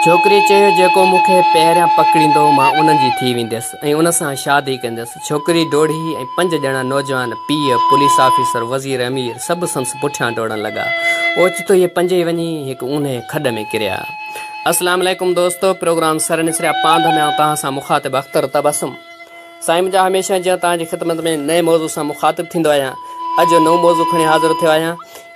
छोकिरी चयो जेको मूंखे पहिरियां पकड़ींदो मां उन्हनि जी थी वेंदसि ऐं उन सां शादी कंदसि। छोकिरी डोड़ी ऐं 5 ॼणा नौजवान पीउ पुलिस ऑफिसर वज़ीर अमीर सभु संस पुठियां डोड़ण लॻा। ओचितो इहे 5 ई वञी हिकु ऊन्हे खॾ में किरिया। अस्सलाम वालेकुम दोस्तो, प्रोग्राम सर निसरिया पांध में तव्हां सां मुखातिब अख्तर तबसुम। साईं मुंहिंजा हमेशह जीअं तव्हांजी ख़िदमत में नए मौज़ू सां मुखातिब थींदो आहियां, अॼु नओं मौज़ू खणी हाज़िर थियो आहियां।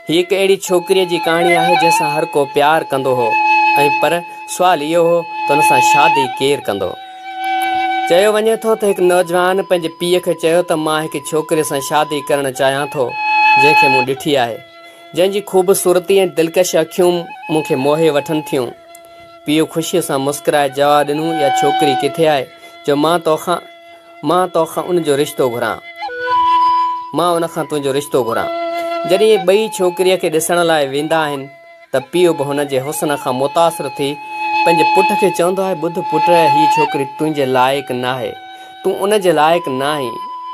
हीअ हिकु अहिड़ी छोकिरीअ जी कहाणी आहे जंहिंसां हर को प्यार कंदो हो, ऐं पर सुवाल इहो हो त हुन सां शादी केरु कंदो। चयो वञे थो त हिकु नौजवान पंहिंजे पीउ खे चयो त मां हिकु छोकिरे सां शादी करणु चाहियां थो जंहिंखे मूं ॾिठी आहे, जंहिंजी ख़ूबसूरती ऐं दिलकश अखियूं मूंखे मोहे वठनि थियूं। पीउ ख़ुशीअ सां मुस्कुराए जवाबु ॾिनो, इहा छोकिरी किथे आहे जो मां तोखां उनजो रिश्तो घुरां, मां उनखां तुंहिंजो रिश्तो घुरां। जॾहिं इहे ॿई छोकिरीअ खे ॾिसण लाइ वेंदा आहिनि त पीउ बि हुन जे हुस्न खां मुतासिर थी पंहिंजे पुट खे चवंदो आहे, ॿुध पुट, हीअ छोकिरी तुंहिंजे लाइक़ु न आहे, तूं उन जे लाइक़ु न आहीं।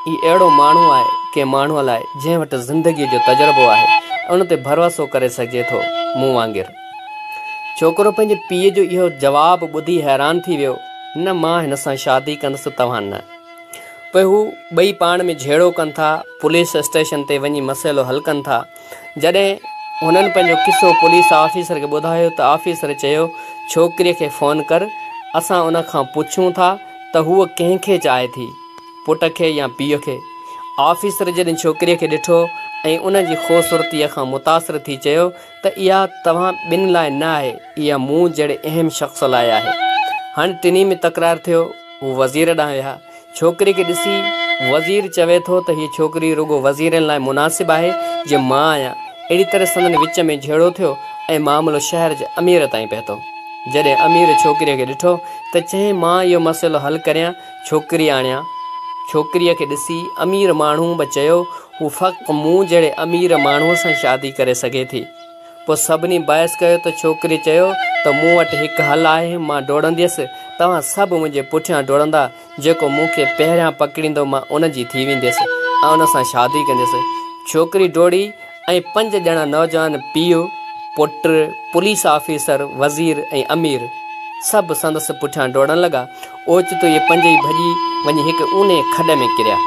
हीउ अहिड़ो माण्हू आहे कंहिं माण्हूअ लाइ जंहिं वटि ज़िंदगीअ जो तजुर्बो आहे, उन ते भरोसो करे सघिजे थो मूं वांगुरु। छोकिरो पंहिंजे पीउ जो इहो जवाबु ॿुधी हैरान थी वियो। न, मां हिन सां शादी कंदुसि, तव्हां न। पोइ हू ॿई पाण में झेड़ो कनि था, पुलिस स्टेशन ते वञी मसइलो हल कनि था। जॾहिं हुननि पंहिंजो किसो पुलिस ऑफिसर खे ॿुधायो त ऑफिसर चयो, छोकिरीअ खे फ़ोन कर, असां उन खां पुछूं था त हूअ कंहिंखे चाहे थी, पुट खे या पीउ खे। ऑफिसर जॾहिं छोकिरीअ खे ॾिठो ऐं उन जी ख़ूबसूरतीअ खां मुतासिर थी चयो त इहा तव्हां ॿिनि लाइ न आहे, इहा मूं जहिड़े अहम शख़्स लाइ आहे। हाणे टिनी में तकरार थियो। हू वज़ीर ॾांहुं विया। छोकिरी खे ॾिसी वज़ीर चवे थो त हीअ छोकिरी रुॻो वज़ीरनि लाइ मुनासिबु आहे जीअं मां आहियां। अहिड़ी तरह संदनि विच में झेड़ो थियो ऐं मामिलो शहर जे अमीर ताईं पहुतो। जॾहिं अमीर छोकिरीअ खे ॾिठो त चई, मां इहो मसइलो हल करियां, छोकिरी आणियां। छोकिरीअ खे ॾिसी अमीर माण्हू बि चयो, हू फ़क़्ति मूं जहिड़े अमीर माण्हूअ सां शादी करे सघे थी। पोइ सभिनी बहस कयो त छोकिरी चयो त मूं वटि हिकु हल आहे, मां डोड़ंदसि, तव्हां सभु मुंहिंजे पुठियां डोड़ंदा, जेको मूंखे पहिरियां पकड़ींदो मां उन जी थी वेंदसि ऐं उन सां शादी कंदसि। छोकिरी डोड़ी ऐं 5 ॼणा नौजवान पीउ पुटु पुलिस ऑफिसर वज़ीर ऐं अमीर सभु संदसि पुठियां डोड़ण लॻा। ओचितो इहे 5 ई भॼी वञी हिकु ऊन्हे खॾ में किरिया।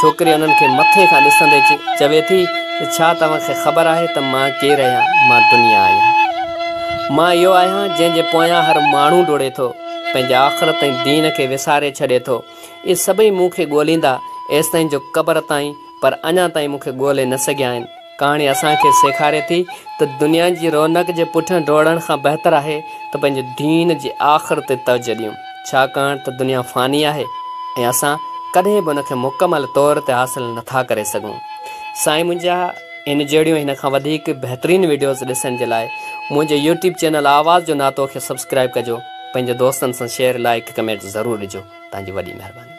छोकिरी उन्हनि खे मथे खां ॾिसंदे चवे थी, छा तव्हांखे ख़बर आहे त मां केरु आहियां? मां दुनिया आहियां। मां इहो आहियां जंहिंजे पोयां हर माण्हू डोड़े थो, पंहिंजे आख़िरत ऐं दीन खे विसारे छॾे थो। इहे सभई मूंखे ॻोल्हींदा एसि ताईं जो क़बर ताईं, पर अञा ताईं मूंखे ॻोल्हे न सघिया आहिनि। कहाणी असांखे सेखारे थी त दुनिया जी रौनक जे पुठियां डोड़ण खां बहितर आहे त पंहिंजे दीन जी आख़िर ते तवजो ॾियूं, छाकाणि त दुनिया फ़ानी आहे ऐं असां कॾहिं बि उनखे मुकमल तौर ते हासिल नथा करे सघूं। साईं मुंहिंजा इन जहिड़ियूं हिन खां वधीक बहितरीनु वीडियोज़ ॾिसण जे लाइ मुंहिंजे यूट्यूब चैनल आवाज़ जो नातो खे सब्सक्राइब कजो। पंहिंजे दोस्तनि सां शेयर, लाइक, कमेंट ज़रूरु ॾिजो। तव्हांजी वॾी महिरबानी।